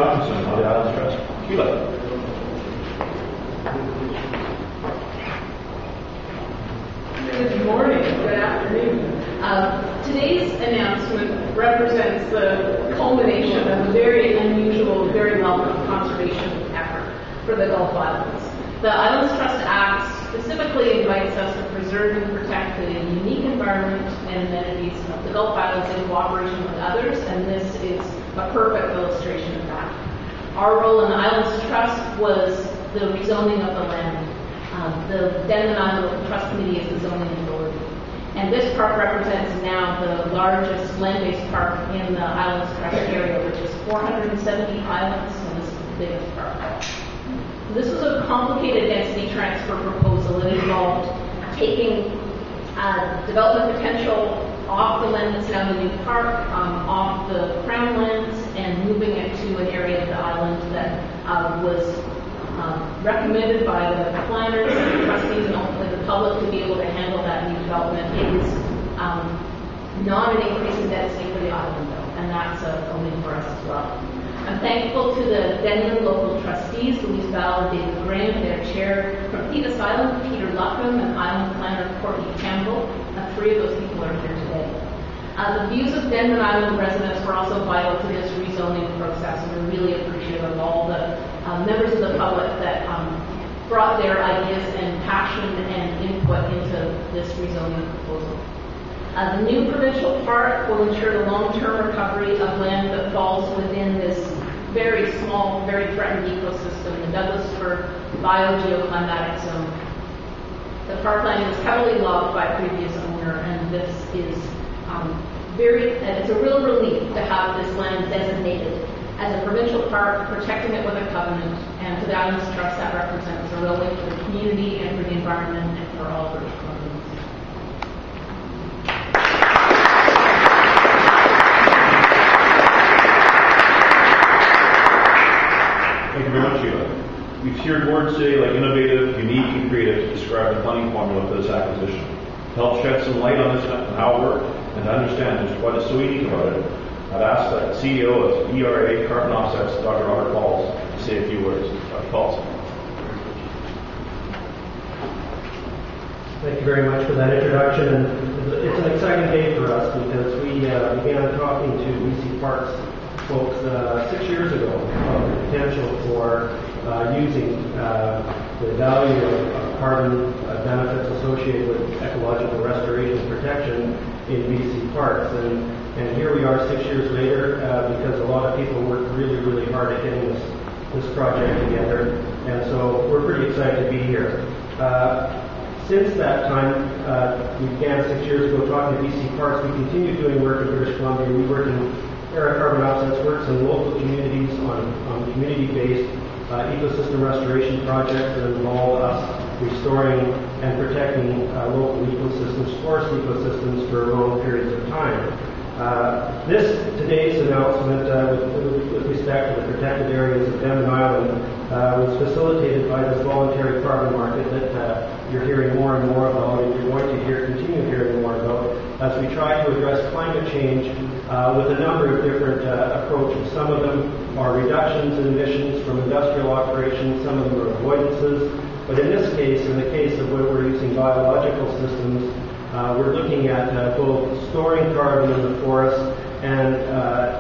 Malcolmson of the Islands Trust. Shelia. Good morning, good afternoon. Today's announcement represents the culmination of a very unusual, very welcome conservation effort for the Gulf Islands. The Islands Trust Act specifically invites us to preserve and protect the unique environment and amenities of the Gulf Islands in cooperation with others, and this is a perfect illustration of that. Our role in the Islands Trust was the rezoning of the land. The Denman Island Trust Committee is the zoning authority. And this park represents now the largest land-based park in the Islands Trust area, which is 470 islands, and this is the biggest park. This was a complicated density transfer proposal that involved taking development potential off the land that's now the new park, off the crown lands, and moving it to an area of the island that was recommended by the planners and the trustees and ultimately the public to be able to handle that new development. It is not an increase in density for the island, though, and that's a win for us as well. I'm thankful to the Denman local trustees, Louise Ball and David Graham, their chair from Petus Island, Peter Luckham, and island planner Courtney Campbell. Three of those people are here today. The views of Denman Island residents were also vital to this rezoning process, and we're really appreciative of all the members of the public that brought their ideas and passion and input into this rezoning proposal. The new provincial park will ensure the long-term recovery of land that falls within this very small, very threatened ecosystem, the Douglas Fir biogeoclimatic zone. The parkland was heavily logged by a previous owner, and this is it's a real relief to have this land designated as a provincial park, protecting it with a covenant, and to the Islands Trust that represents a real win for the community and for the environment and for all British Columbians. Thank you very much, Shelia. We've heard words today like innovative, unique, and creative to describe the funding formula for this acquisition. To help shed some light on this and how it worked, and to understand just what is so unique about it, I've asked the CEO of ERA Carbon Offsets, Dr. Robert Falls, to say a few words. Dr. Falls. Thank you very much for that introduction. And it's an exciting day for us because we began talking to BC Parks folks 6 years ago about the potential for using the value of carbon benefits associated with ecological restoration and protection in BC Parks. And here we are 6 years later because a lot of people worked really, really hard at getting this project together. And so we're pretty excited to be here. Since that time, we began 6 years ago talking to BC Parks. We continue doing work in British Columbia. We work in ERA Carbon Offsets works in local communities on community-based ecosystem restoration projects that involve us restoring and protecting local ecosystems, forest ecosystems for long periods of time. Today's announcement with respect to the protected areas of Denman Island was facilitated by this voluntary carbon market that you're hearing more and more about, and you're going to continue hearing more about as we try to address climate change with a number of different approaches. Some of them are reductions in emissions from industrial operations, some of them are avoidances, but in this case, in the case of where we're using biological systems, we're looking at both storing carbon in the forest and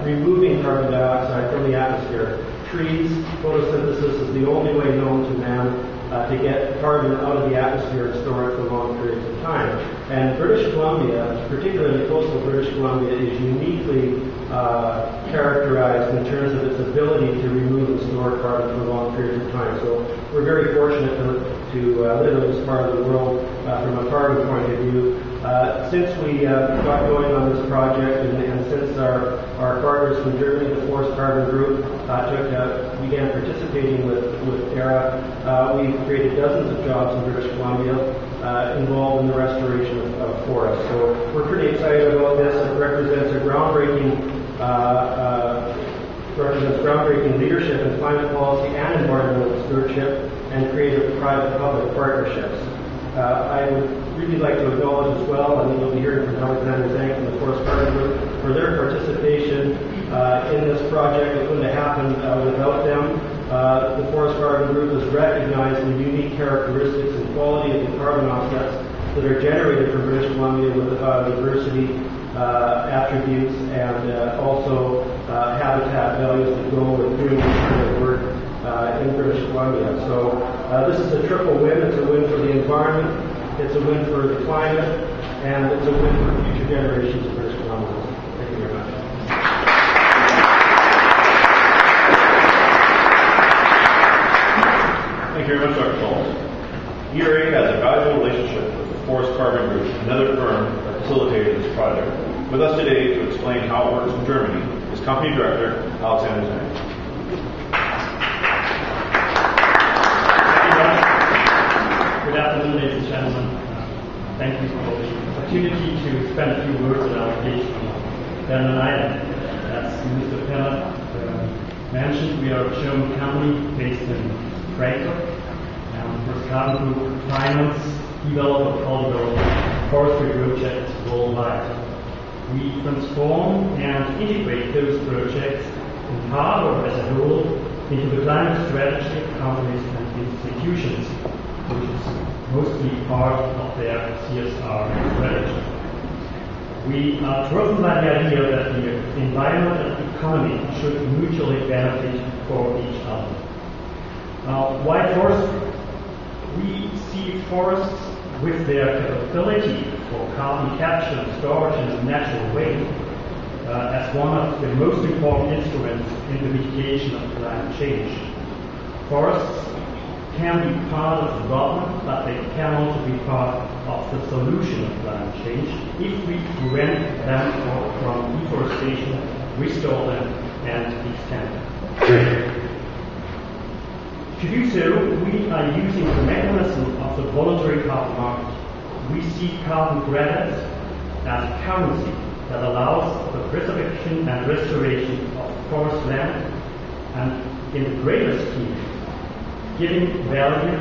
removing carbon dioxide from the atmosphere. Trees, photosynthesis is the only way known to man to get carbon out of the atmosphere and store it for long periods of time. And British Columbia, particularly coastal British Columbia, is uniquely characterized in terms of its ability to remove and store carbon for long periods of time. So we're very fortunate to live in this part of the world from a carbon point of view. Since we got going on this project and since our partners from Germany, the Forest Carbon Group, began participating with ERA, we've created dozens of jobs in British Columbia involved in the restoration of forests. So we're pretty excited about this. It represents groundbreaking leadership in climate policy and environmental stewardship and creative private-public partnerships. I would really like to acknowledge as well, and you'll be hearing from Alexander Zang from the Forest Garden Group, for their participation in this project. It wouldn't have happened without them. The Forest Garden Group has recognized the unique characteristics and quality of the carbon offsets that are generated from British Columbia with the biodiversity attributes and also habitat values that go with doing this kind of work in British Columbia. So this is a triple win. It's a win for the environment, it's a win for the climate, and it's a win for future generations of British Columbians. Thank you very much. Thank you very much, Dr. Falls. ERA has a valuable relationship with the Forest Carbon Group, another firm that facilitated this project. With us today to explain how it works in Germany is Company Director Alexander Zang. Good afternoon, ladies and gentlemen. Thank you for the opportunity to spend a few words on our case on Denman Island. As Mr. Peller mentioned, we are a German company based in Frankfurt. First Carbon Group finance, develop, or co-develop forestry projects worldwide. We transform and integrate those projects in part or as a whole into the climate strategy of companies and institutions, which is mostly part of their CSR strategy. We are driven by the idea that the environment and the economy should mutually benefit for each other. Now, why forestry? We see forests with their capability for carbon capture and storage in a natural way as one of the most important instruments in the mitigation of climate change. Forests can be part of the problem, but they can also be part of the solution of climate change if we prevent them from deforestation, restore them, and extend them. To do so, we are using the mechanism of the voluntary carbon market. We see carbon credits as a currency that allows the preservation and restoration of forest land and, in the greater scheme, giving value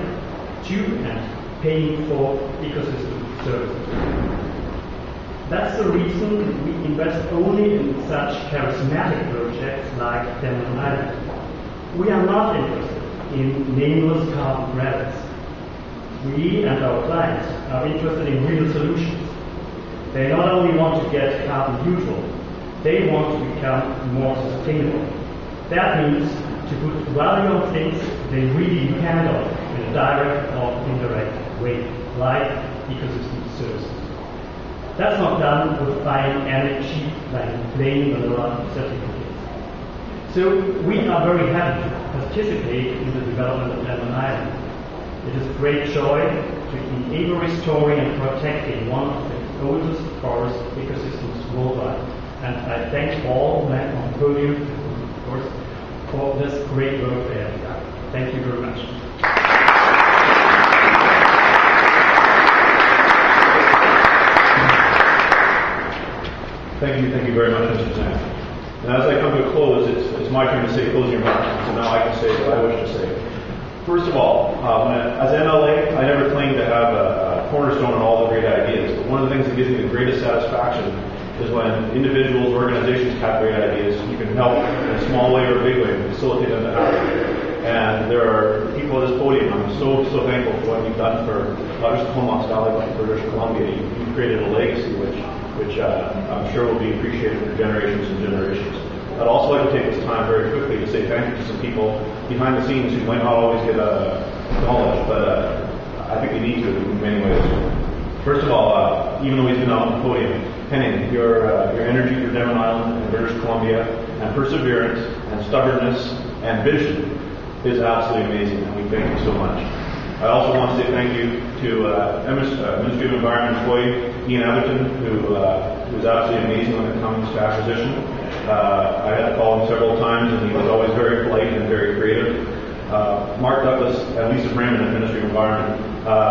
to and paying for ecosystem services. That's the reason we invest only in such charismatic projects like Denman Island. We are not interested in nameless carbon credits. We and our clients are interested in real solutions. They not only want to get carbon neutral, they want to become more sustainable. That means to put value on things they really depend on in a direct or indirect way, like ecosystem services. That's not done with buying any cheap, like plain vanilla certificates. So we are very happy to participate in the development of Denman Island. It is a great joy to enable restoring and protecting one of the oldest forest ecosystems worldwide. And I thank all men on the podium, of course, for this great work they have done. Thank you very much. Thank you very much, Mr. Zang. And as I come to a close, it's my turn to say closing remarks, so now I can say what I wish to say. First of all, as MLA, I never claimed to have a cornerstone on all the great ideas, but one of the things that gives me the greatest satisfaction is when individuals, organizations have great ideas, you can help in a small way or a big way to facilitate them to happen. And there are people at this podium, I'm so thankful for what you've done for not just Comox Valley, but for British Columbia. You've created a legacy which I'm sure will be appreciated for generations and generations. I'd also like to take this time very quickly to say thank you to some people behind the scenes who might not always get acknowledged, but I think we need to in many ways. First of all, even though he's been on the podium, Henning, your energy for Denman Island and British Columbia, and perseverance and stubbornness and vision is absolutely amazing, and we thank you so much. I also want to say thank you to Ministry of Environment employee Ian Atherton, who is absolutely amazing when it comes to acquisition. I had to call him several times, and he was always very polite and very creative. Mark Douglas us, at least at Raymond, administrative environment.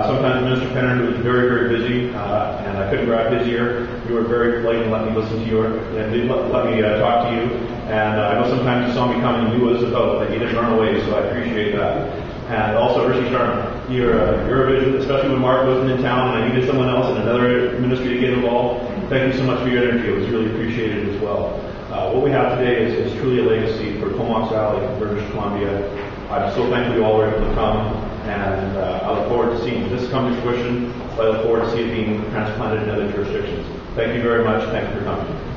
Sometimes Minister Penner was very, very busy, and I couldn't grab his ear. You were very polite and let me listen to you, and let me talk to you. And I know sometimes you saw me come and you knew what it was about, but you didn't run away, so I appreciate that. And also, Rishi Sharma, you're a vision, especially when Mark wasn't in town and I needed someone else in another ministry to get involved. Thank you so much for your energy. It was really appreciated as well. What we have today is truly a legacy for Comox Valley, British Columbia. I'm so thankful you all were able to come, and I look forward to seeing this come to fruition. I look forward to seeing it being transplanted in other jurisdictions. Thank you very much. Thank you for coming.